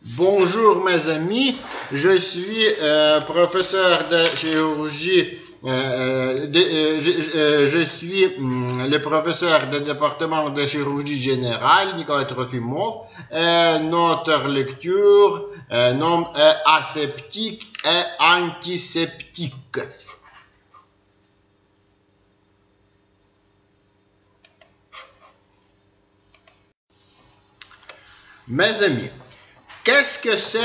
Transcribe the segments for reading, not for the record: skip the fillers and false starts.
Bonjour mes amis, je suis professeur de chirurgie, je suis le professeur du département de chirurgie générale, Nicolas Trofimov. Notre lecture nom est aseptique et antiseptique. Mes amis, qu'est-ce que c'est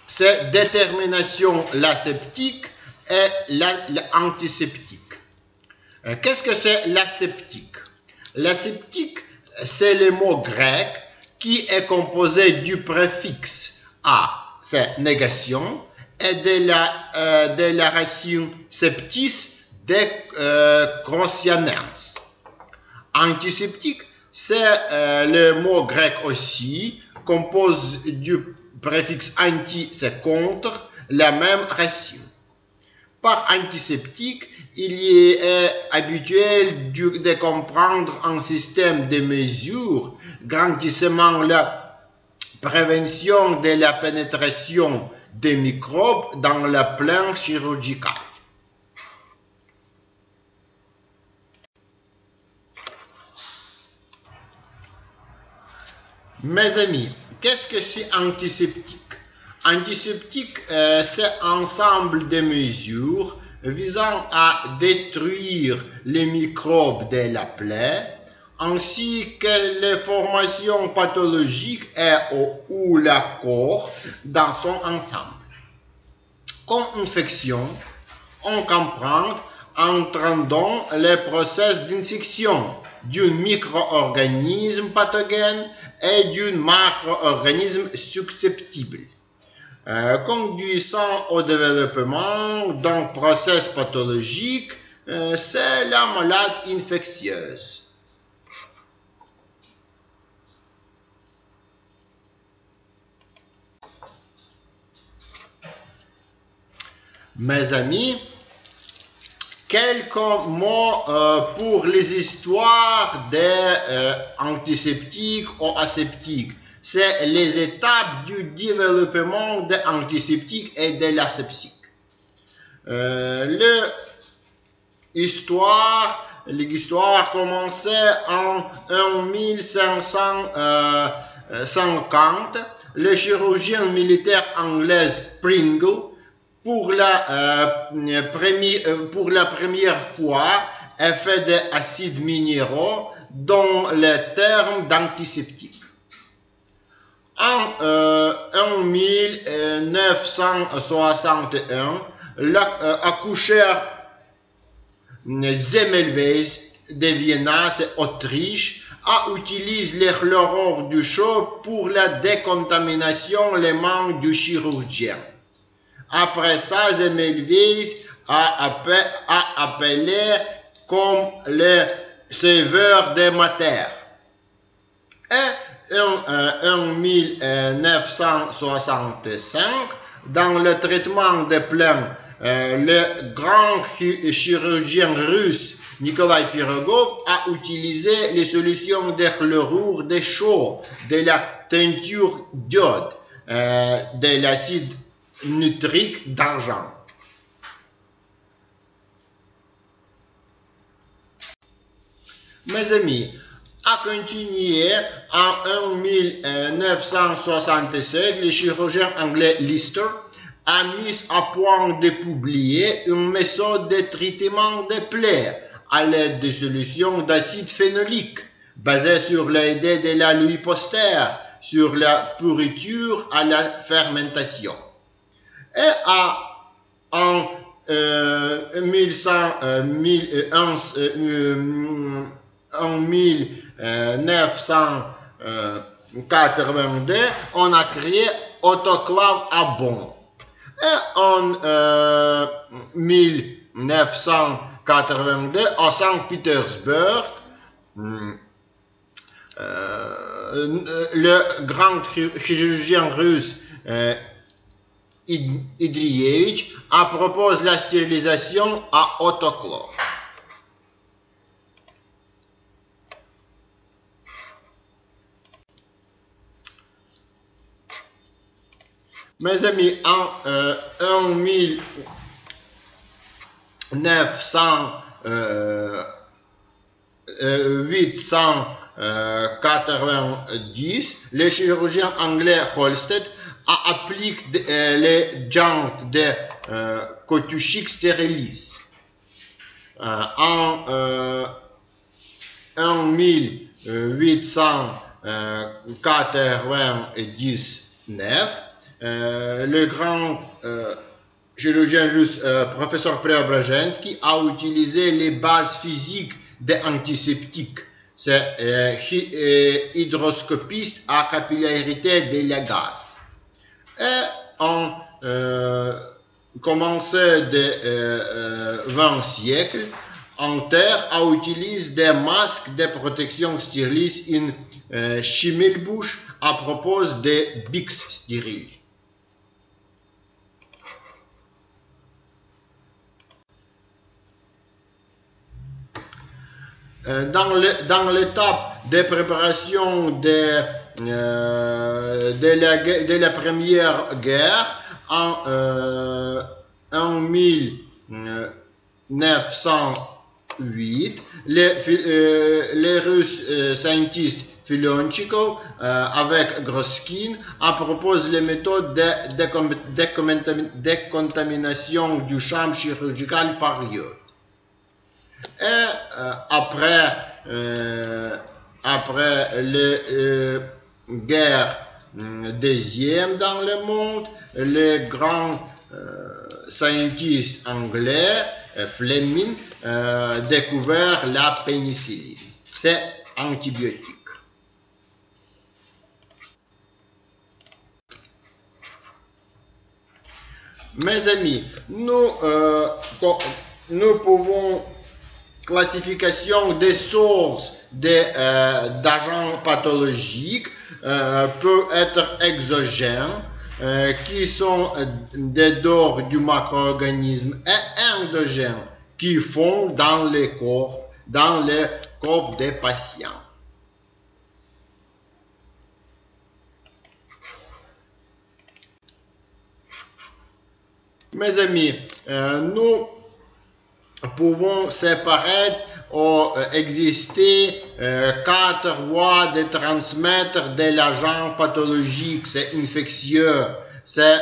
cette détermination l'aseptique et l'antiseptique? Qu'est-ce que c'est l'aseptique? L'aseptique, c'est le mot grec qui est composé du préfixe a, c'est négation, et de la racine septis de crocianens. Antiseptique, c'est le mot grec aussi, compose du préfixe anti, c'est contre, la même racine. Par antiseptique, il est habituel de comprendre un système de mesures garantissant la prévention de la pénétration des microbes dans le plan chirurgical. Mes amis, qu'est-ce que c'est antiseptique? Antiseptique, c'est un ensemble de mesures visant à détruire les microbes de la plaie, ainsi que les formations pathologiques ou la corps dans son ensemble. Comme infection, on comprend entendant le processus d'infection d'un micro-organisme pathogène et d'un macro-organisme susceptible, conduisant au développement d'un processus pathologique, c'est la maladie infectieuse. Mes amis, quelques mots pour les histoires des antiseptiques ou aseptiques. C'est les étapes du développement de l'antiseptique et de l'aseptique. L'histoire commençait en 1550. Le chirurgien militaire anglais Pringle, pour la première fois, a fait des acides minéraux dans le terme d'antiseptique. En 1961, l'accoucheur Semmelweis de Vienna, Autriche, a utilisé le chlorure du chaud pour la décontamination des mains du chirurgien. Après ça, Semmelweis a appelé comme le sauveur des matières. Et en 1965, dans le traitement des plaies, le grand chirurgien russe Nikolai Pirogov a utilisé les solutions de chlorure de chaux, de la teinture d'iode, de l'acide nitrique d'argent. Mes amis, a continué en 1967, le chirurgien anglais Lister a mis à point de publier une méthode de traitement des plaies à l'aide de solutions d'acide phénolique basée sur l'idée de la Louis Pasteur, sur la pourriture à la fermentation. Et en 1982, on a créé autoclave à Bonn. Et en 1982, à Saint-Pétersbourg, le grand chirurgien russe Idrievich a proposé la stérilisation à autoclave. Mes amis, en 1890, le chirurgien anglais Holsted a appliqué les jantes de Kotushik sterilis. En 1899, le grand chirurgien russe, professeur Preobrazhensky, a utilisé les bases physiques des antiseptiques. C'est hydroscopiste à capillarité de la gaz. Et en commencé de 20 siècles, en terre a utilisé des masques de protection stériles in Schimmelbusch à propos des Bix stériles. Dans l'étape de préparation de la Première Guerre, en 1908, les Russes scientifiques Filonchikov avec Groskin a proposé les méthodes de décontamination du champ chirurgical par iode. Et après les guerres deuxième dans le monde, les grands scientifiques anglais, Fleming, découvert la pénicilline. C'est antibiotique. Mes amis, nous pouvons classification des sources d'agents pathologiques peut être exogènes, qui sont des dehors du macro-organisme, et endogènes, qui font dans les corps des patients. Mes amis, nous pouvons séparer ou exister 4 voies de transmettre de l'agent pathologique. C'est infectieux, c'est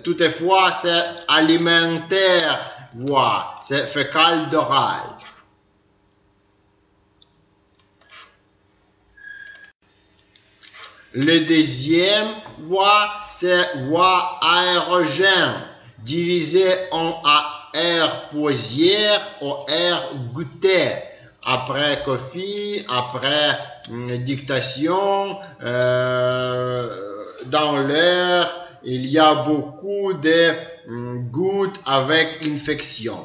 toutefois c'est alimentaire voie, c'est fécal d'oral. Le deuxième voie, c'est voie aérogène, divisée en air posière ou air goûté. Après coffee, après dictation, dans l'air, il y a beaucoup de gouttes avec infection.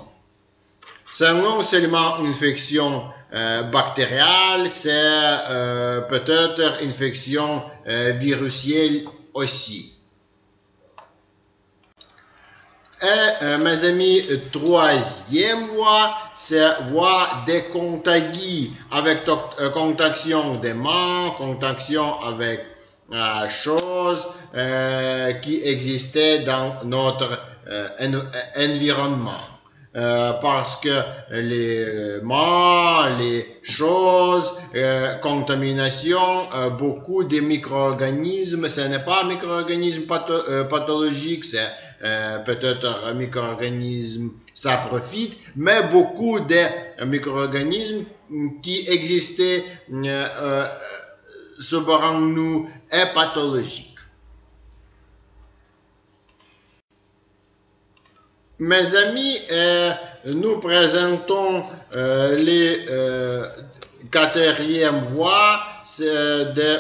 C'est non seulement une infection bactériale, c'est peut-être une infection virusielle aussi. Et mes amis, troisième voie, c'est voie de contagie avec contaction des mains, contaction avec choses qui existaient dans notre environnement. Parce que les mains, les choses, contamination, beaucoup de micro-organismes, ce n'est pas un micro-organisme pathologique, c'est peut-être un micro-organisme, ça profite, mais beaucoup de micro-organismes qui existaient selon nous est pathologique. Mes amis, nous présentons les quatrième voie de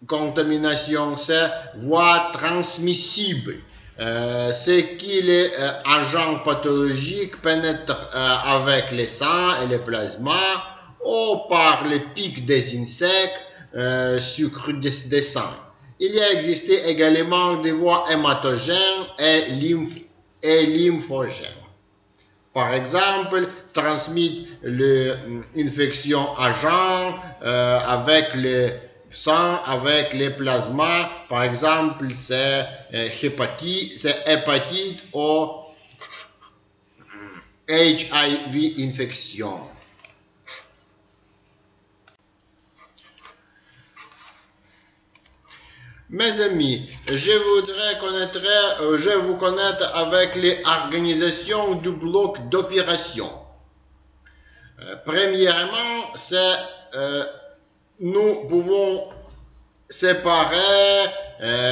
contamination, c'est voie transmissible. C'est que les agents pathologiques pénètrent avec les sangs et les plasmas ou par les pics des insectes, sucre des sangs. Il y a existé également des voies hématogènes et lymphogènes. Par exemple, transmettre l'infection agent avec les sang avec les plasmas, par exemple, c'est hépatite ou HIV infection. Mes amis, je vous connaître avec les organisations du bloc d'opération. Premièrement, nous pouvons séparer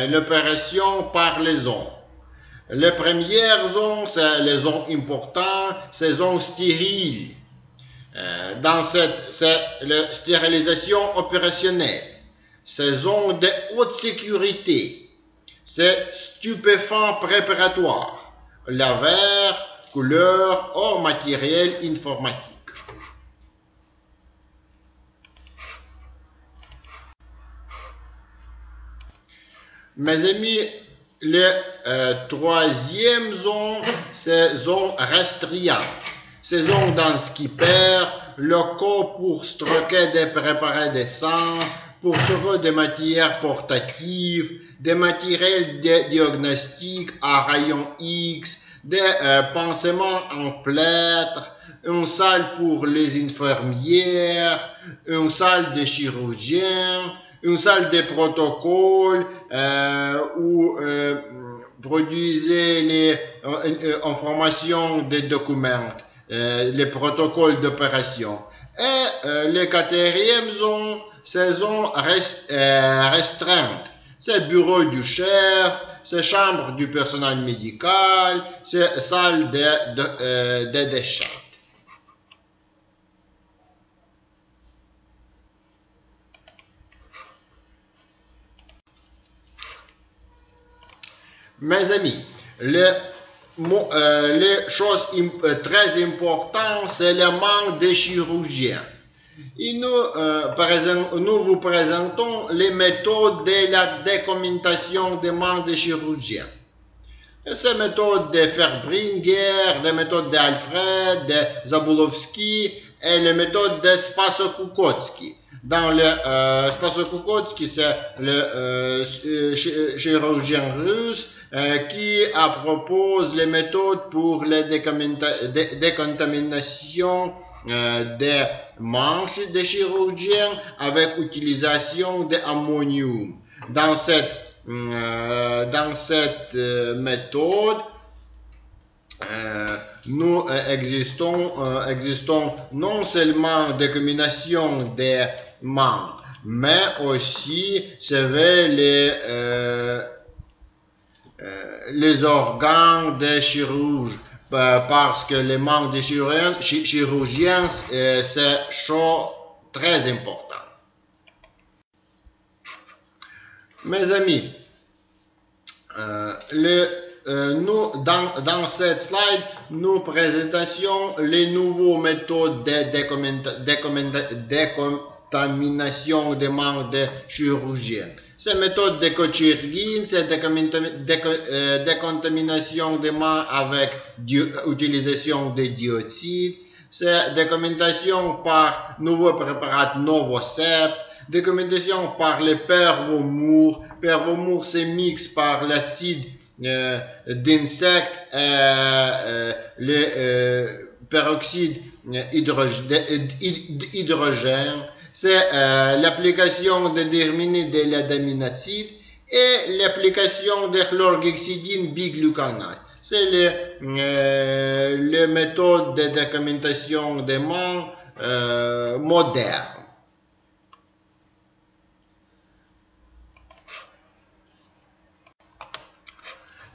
l'opération par les zones. Les premières zones, c'est les zones importantes, ces zones stériles. C'est la stérilisation opérationnelle. Ces zones de haute sécurité, c'est stupéfiants préparatoires, laveurs, couleurs ou matériel informatique. Mes amis, la troisième zone, c'est zone restreinte. C'est zone dans ce qui perd le corps pour stocker des préparés de sang, pour stocker des matières portatives, des matériels de diagnostic à rayon X, des pansements en plâtre, une salle pour les infirmières, une salle de chirurgiens, une salle de protocole où produisez les informations des documents, les protocoles d'opération. Et la quatrième zone, c'est zone restreinte. C'est bureau du chef, c'est chambre du personnel médical, c'est salle de déchets. Mes amis, les choses très importantes, c'est le manque de chirurgiens. Et nous vous présentons les méthodes de la décommunication des manques de chirurgiens. Ces méthodes de Ferbringer, les méthodes d'Alfred, de Zabulovsky et les méthodes de Spasso-Kukotsky. Dans le Spasso-Kukotsky, c'est le chirurgien russe qui propose les méthodes pour la décontamination des manches des chirurgiens avec utilisation d'ammonium. Dans cette méthode, nous existons non seulement décontamination des manches, mais aussi les organes des chirurgiens, parce que les manques de chirurgiens, c'est chose très important. Mes amis, dans cette slide, nous présentons les nouvelles méthodes de décontamination des manques de chirurgiens. Ces méthodes de Kochurgin, c'est décontamination des mains avec utilisation de dioxyde, c'est décontamination par nouveaux préparats Novocept, décontamination par les pervomours. Pervomours, c'est mix par l'acide d'insectes et le peroxyde d'hydrogène. C'est l'application de déterminés de l'adaminacide et l'application de chlorhexidine biglucanate. C'est les méthodes de décontamination des mains modernes.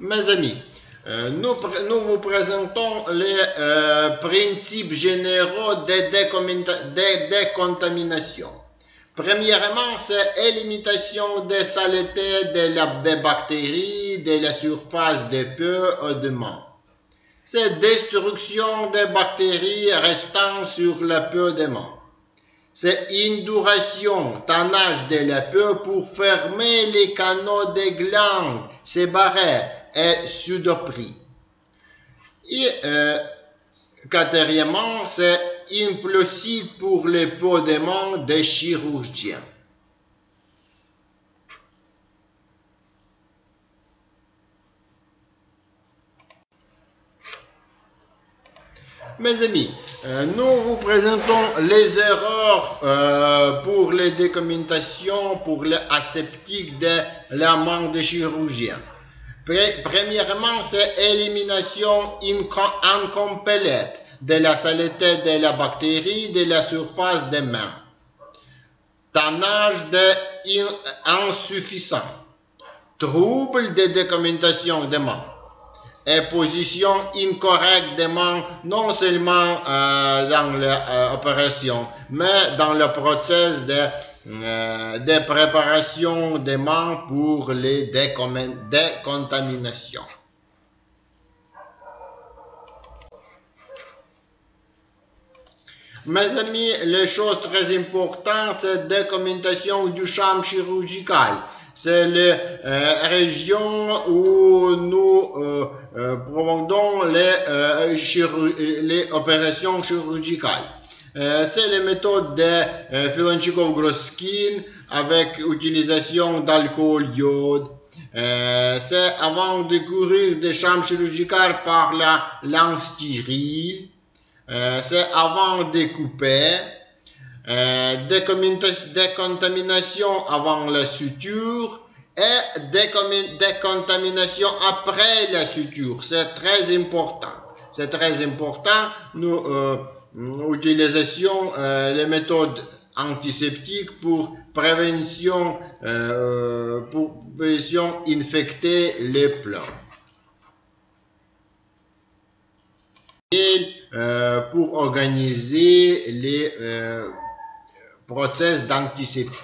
Mes amis, nous vous présentons les principes généraux de décontamination. Premièrement, c'est élimination des saletés des bactéries de la surface des peaux et des mains. C'est destruction des bactéries restant sur la peau des mains. C'est induration, tannage de la peau pour fermer les canaux des glandes, séparés et pseudoprix. Et quatrièmement, c'est impossible pour les peaux des mains des chirurgiens. Mes amis, nous vous présentons les erreurs pour les décommutations, pour les aseptiques de la manque de chirurgien. Premièrement, c'est élimination incomplète de la saleté de la bactérie de la surface des mains. Tannage insuffisant. Trouble de décommutation des mains. Et position incorrecte des mains, non seulement dans l'opération, mais dans le processus de préparation des mains pour les décontaminations. Mes amis, les choses très importantes, c'est la décommutation du champ chirurgical. C'est la région où nous promouvons les opérations chirurgicales. C'est les méthodes de Filanchikov-Groskin avec utilisation d'alcool iode. C'est avant de courir des chambres chirurgicales par la langue stérile. C'est avant de couper. Décontamination avant la suture et décontamination après la suture. C'est très important. C'est très important. Nous utilisons les méthodes antiseptiques pour prévention infecter les plans. Et pour organiser les process d'antiseptique.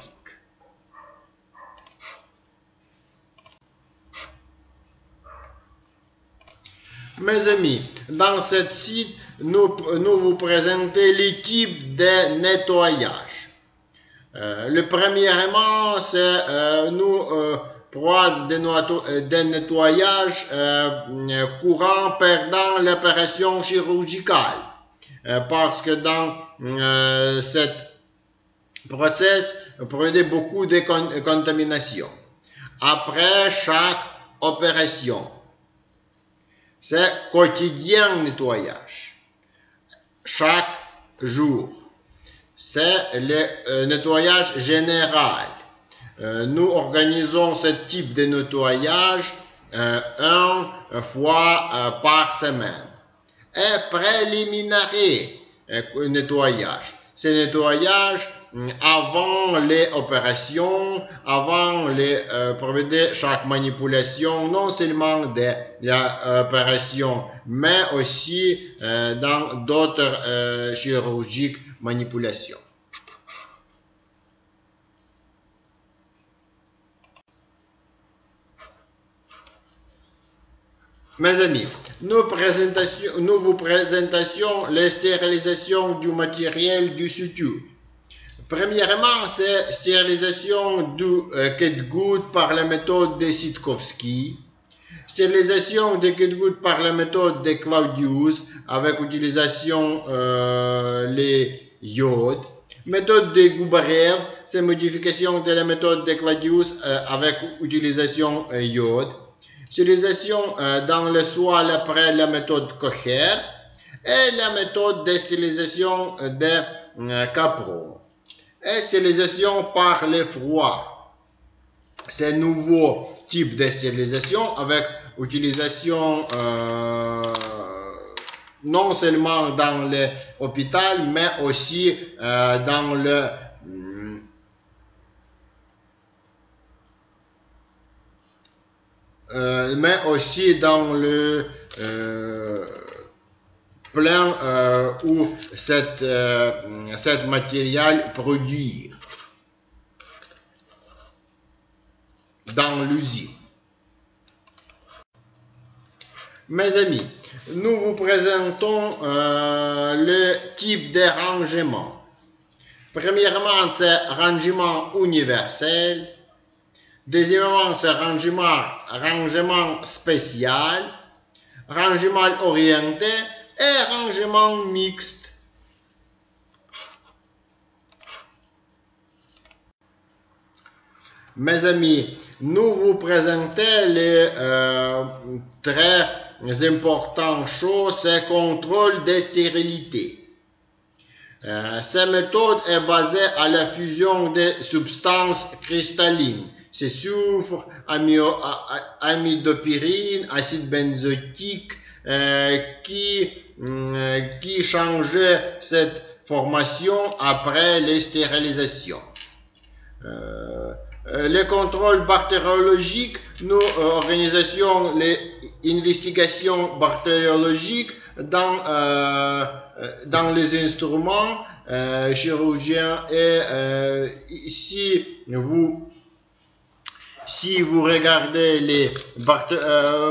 Mes amis, dans cette site, nous vous présentons les types de nettoyage. Le premièrement, c'est nous des nettoyages courants pendant l'opération chirurgicale. Parce que dans cette process produit beaucoup de contamination. Après chaque opération, c'est quotidien nettoyage. Chaque jour, c'est le nettoyage général. Nous organisons ce type de nettoyage une fois par semaine. Et préliminaire nettoyage. C'est nettoyage avant les opérations, avant chaque manipulation, non seulement de l'opération, mais aussi dans d'autres chirurgiques manipulations. Mes amis, nous vous présentons la stérilisation du matériel du suture. Premièrement, c'est stérilisation du catgut par la méthode de Sitkovski, stérilisation du catgut par la méthode de Claudius avec utilisation les iodes, méthode de Gubarev, c'est modification de la méthode de Claudius avec utilisation iode. Stérilisation dans le soil après la méthode Kocher et la méthode de stérilisation de Capro. Et stérilisation par le froid. C'est un nouveau type de stérilisation avec utilisation non seulement dans l'hôpital mais aussi dans le plein où cette matériel produit dans l'usine. Mes amis, nous vous présentons le type de rangement. Premièrement, c'est rangement universel. Deuxièmement, c'est rangement spécial, rangement orienté et rangement mixte. Mes amis, nous vous présentons les très importantes choses, c'est le contrôle des stérilités. Cette méthode est basée à la fusion des substances cristallines. C'est soufre, amidopyrine, acide benzoïque, qui changeait cette formation après les stérilisations. Les contrôles bactériologiques, nous organisons les investigations bactériologiques dans les instruments chirurgiens et si vous regardez les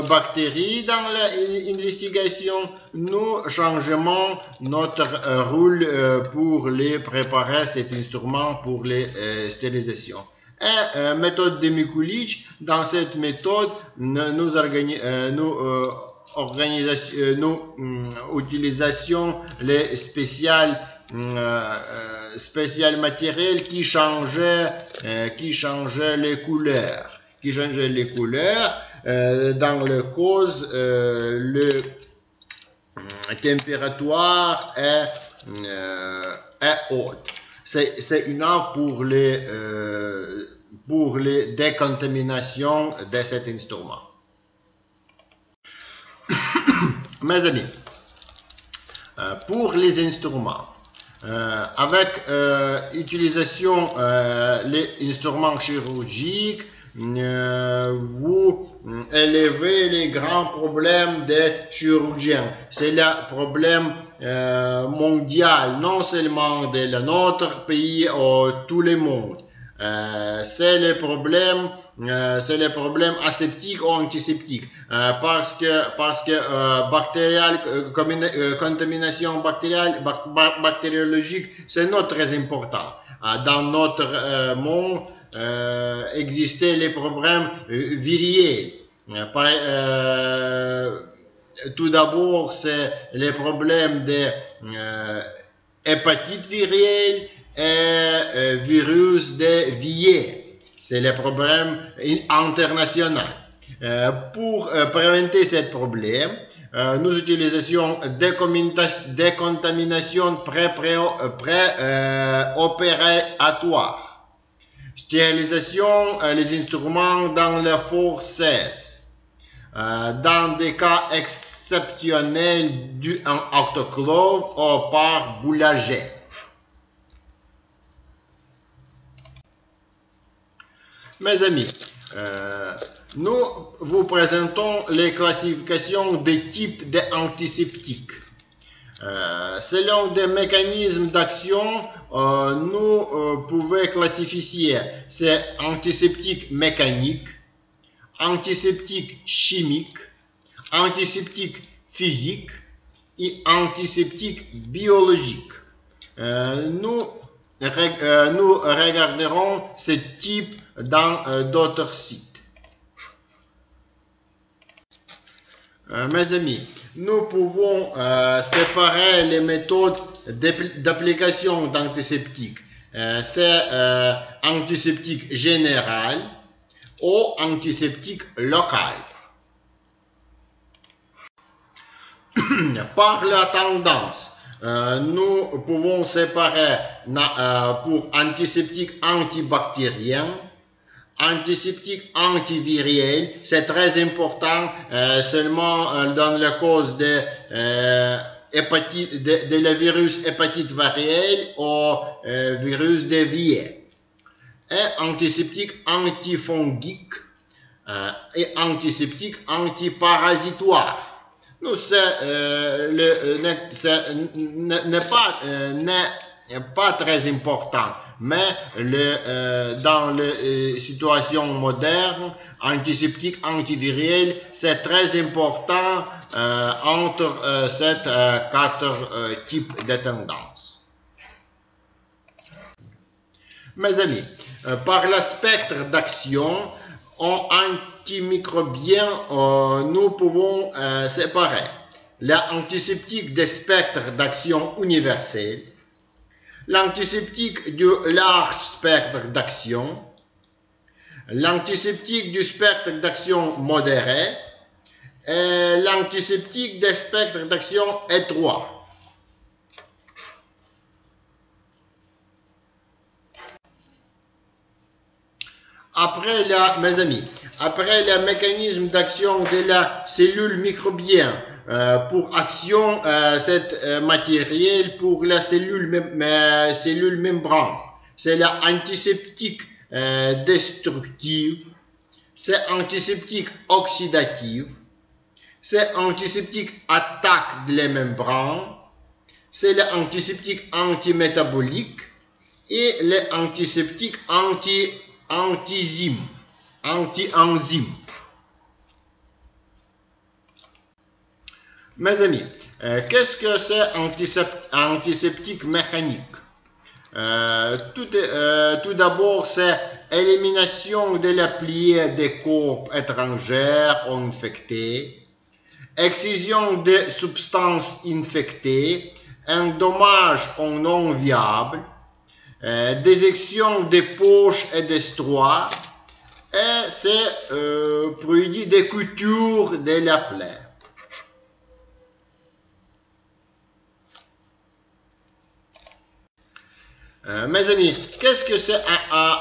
bactéries dans l'investigation, nous changeons notre rôle pour les préparer cet instrument pour les stérilisations. Et méthode de Mikulicz, dans cette méthode, nous utilisons les spéciales matériels qui changeaient les couleurs. Dans le cause, le température est haute. C'est une œuvre pour les décontaminations de cet instrument. Mes amis, pour les instruments, avec utilisation les instruments chirurgicaux, vous élevez les grands problèmes des chirurgiens. C'est le problème mondial, non seulement de notre pays, mais tout le monde. C'est le problème aseptique ou antiseptique, parce que contamination bactériologique, c'est très important. Dans notre monde, existaient les problèmes viriels. Tout d'abord, c'est les problèmes de hépatite virielle et virus de Vier. C'est le problème international. Pour prévenir ce problème, nous utilisons décontamination pré-opératoire. Stérilisation les instruments dans la forceps. Dans des cas exceptionnels du autoclave ou par boulanger. Mes amis, nous vous présentons les classifications des types d'antiseptiques. Selon des mécanismes d'action, nous pouvons classifier ces antiseptiques mécaniques, antiseptiques chimiques, antiseptiques physiques et antiseptiques biologiques. Nous regarderons ces types dans d'autres sites. Mes amis, nous pouvons séparer les méthodes d'application d'antiseptiques. C'est antiseptique général ou antiseptique local. Par la tendance, nous pouvons séparer pour antiseptique antibactérien, antiseptique antiviril. C'est très important seulement dans la cause de la virus hépatite varielle ou virus de Vier. Et antiseptique antifongique et antiseptique antiparasitoire. Nous, n'est pas très important, mais dans les situations modernes, antiseptique, antiviril, c'est très important entre ces quatre types de tendances. Mes amis, par le spectre d'action, en antimicrobien, nous pouvons séparer l'antiseptique des spectres d'action universel, l'antiseptique du large spectre d'action, l'antiseptique du spectre d'action modéré est l'antiseptique des spectres d'action étroits. Mes amis, après le mécanisme d'action de la cellule microbienne pour action cette matériel pour la cellule membrane, c'est la antiseptique destructive, c'est antiseptique oxydative, c'est antiseptique attaque de la membrane, c'est l'antiseptique antimétabolique et l'antiseptique anti-enzyme. Mes amis, qu'est-ce que c'est antiseptique mécanique? Tout d'abord, c'est élimination de la pliée des corps étrangères ou infectés, excision des substances infectées, un dommage non viable, désection des poches et des stроis, et c'est produit des coutures de la plaie. Mes amis, qu'est-ce que c'est un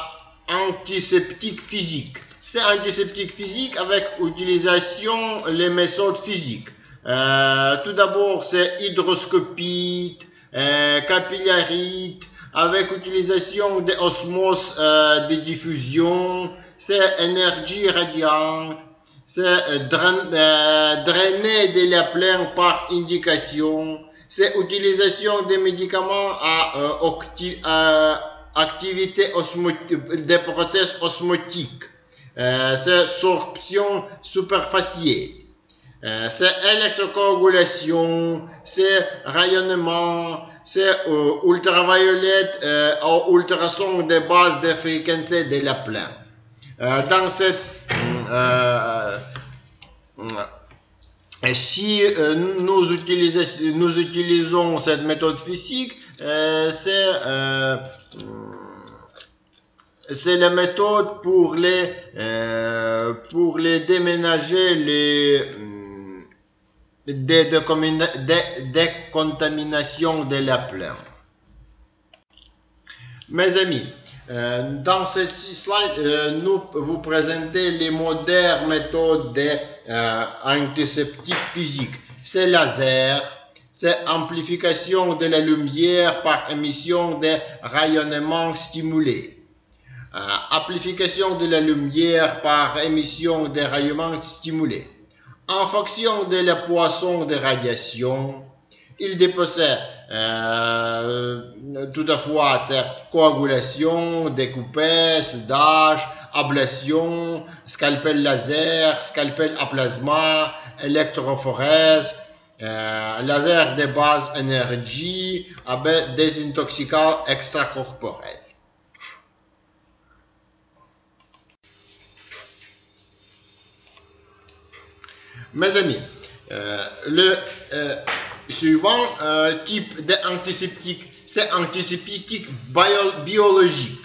antiseptique physique? C'est antiseptique physique avec utilisation les méthodes physiques. Tout d'abord, c'est hydroscopite, capillarite, avec utilisation d'osmose de diffusion, c'est énergie radiante, c'est drainer de la plaie par indication, c'est utilisation des médicaments à activité des prothèses osmotiques, c'est sorption superficielle, c'est électrocoagulation, c'est rayonnement, c'est ultraviolet ou ultrason de base de fréquence de la plaie. Dans cette si nous utilisons cette méthode physique, c'est la méthode pour les déménager les décontaminations de la plaie. Mes amis, dans cette slide, nous vous présentons les modernes méthodes d'antiseptique physique. C'est laser, c'est amplification de la lumière par émission de rayonnement stimulé. Amplification de la lumière par émission de rayonnement stimulé. En fonction de la poisson de radiation, il dépossède toutefois coagulation, découpage, soudage, ablation, scalpel laser, scalpel à plasma, électrophorèse, laser de basse énergie avec désintoxicant extracorporel. Mes amis, le suivant type d'antiseptique, c'est antiseptique biologique.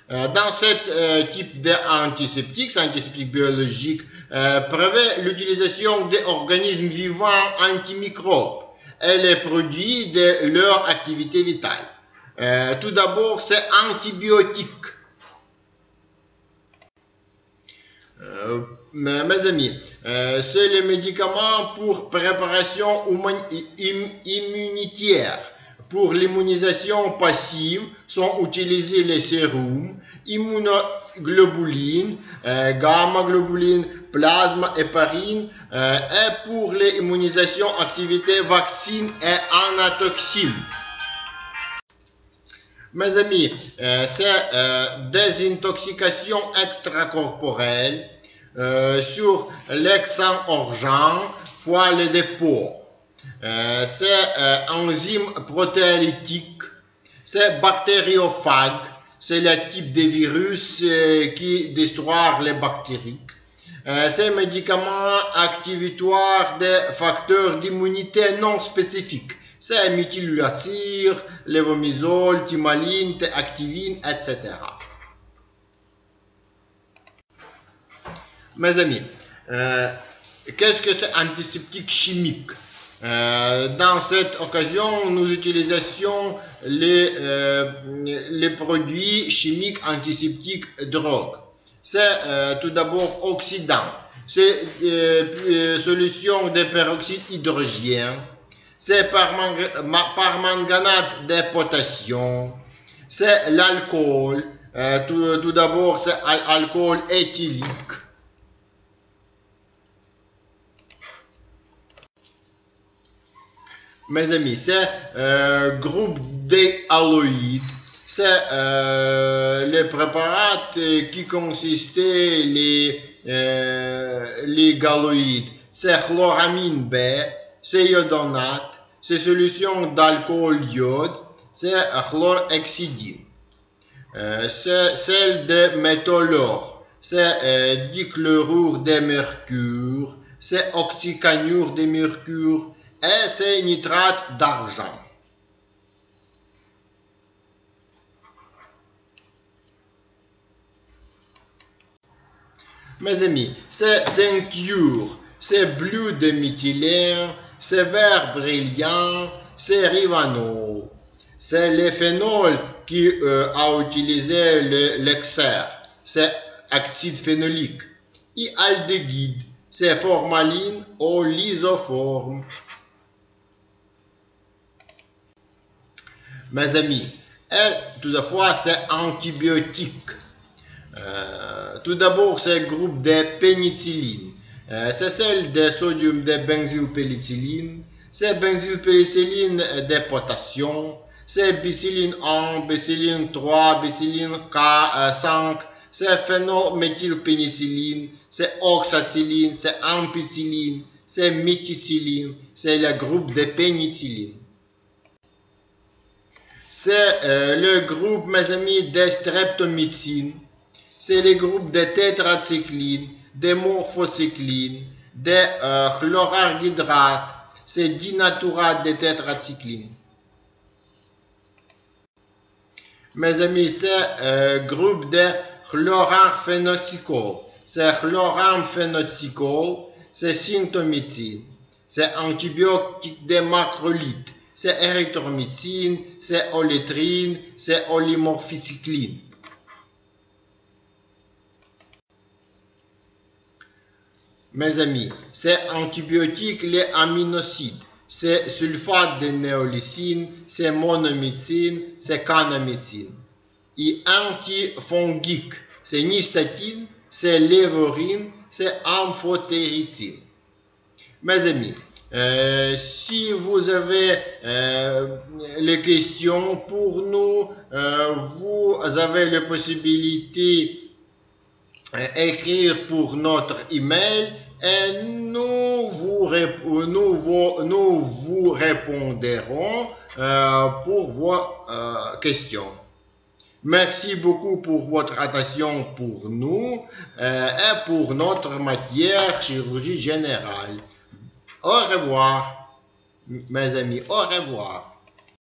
Dans ce type d'antiseptique, c'est antiseptique biologique, prévoit l'utilisation des organismes vivants antimicrobes et les produits de leur activité vitale. Tout d'abord, c'est antibiotique. Mes amis, c'est les médicaments pour préparation immunitaire. Pour l'immunisation passive sont utilisés les sérums, immunoglobuline, gamma-globuline, plasma, héparine, et pour les immunisations activité vaccine et anatoxine. Mes amis, c'est désintoxication extracorporelle sur l'ex-organe, fois le dépôt. C'est enzyme protéolytique, c'est bactériophage, c'est le type de virus qui détruit les bactéries. C'est médicaments activatoires des facteurs d'immunité non spécifiques. C'est méthylulature, lévomysole, thimaline, activine, etc. Mes amis, qu'est-ce que c'est antiseptique chimique? Dans cette occasion, nous utilisons les produits chimiques antiseptiques drogue. C'est tout d'abord oxydant, c'est solution de peroxyde hydrogène, c'est permanganate de potassium, c'est l'alcool, tout d'abord c'est alcool éthylique. Mes amis, c'est groupe d'alloïdes, c'est les préparats qui consistaient les galloïdes, c'est chloramine B, c'est iodonate, c'est solution d'alcool iode, c'est chlorhexidine, c'est celle de métallure, c'est dichlorure de mercure, c'est oxycanure de mercure, et c'est nitrate d'argent. Mes amis, c'est teinture, c'est bleu de méthylène, c'est vert brillant, c'est rivanol. C'est le phénol qui a utilisé l'exer, c'est acide phénolique. Et aldéhyde, c'est formaline ou lysoforme. Mes amis, tout d'abord, c'est antibiotique. Tout d'abord, c'est le groupe de pénicilline. C'est celle de sodium de benzylpénicilline. C'est benzylpénicilline de potassium. C'est béciline 1, béciline 3, béciline 5. C'est phénométhylpénicilline. C'est oxacilline. C'est ampicilline. C'est méthicilline. C'est le groupe de pénicilline. C'est le groupe, mes amis, de streptomycine. C'est le groupe de tétracycline, de morphocycline, de chlorargydrate. C'est dinaturate de tétracycline. Mes amis, c'est groupe de chloramphénoxycol. C'est chloramphénoxycol. C'est symptomycine. C'est antibiotique des macrolides. C'est érythromycine, c'est olétrine, c'est olymorphicycline. Mes amis, c'est antibiotique les aminosides, c'est sulfate de néolycine, c'est monomycine, c'est canamycine. Et antifongique, c'est nystatine, c'est lévorine, c'est amphotéricine. Mes amis, si vous avez les questions pour nous, vous avez la possibilité d'écrire pour notre email et nous vous répondrons pour vos questions. Merci beaucoup pour votre attention pour nous et pour notre matière chirurgie générale. Au revoir, mes amis, au revoir.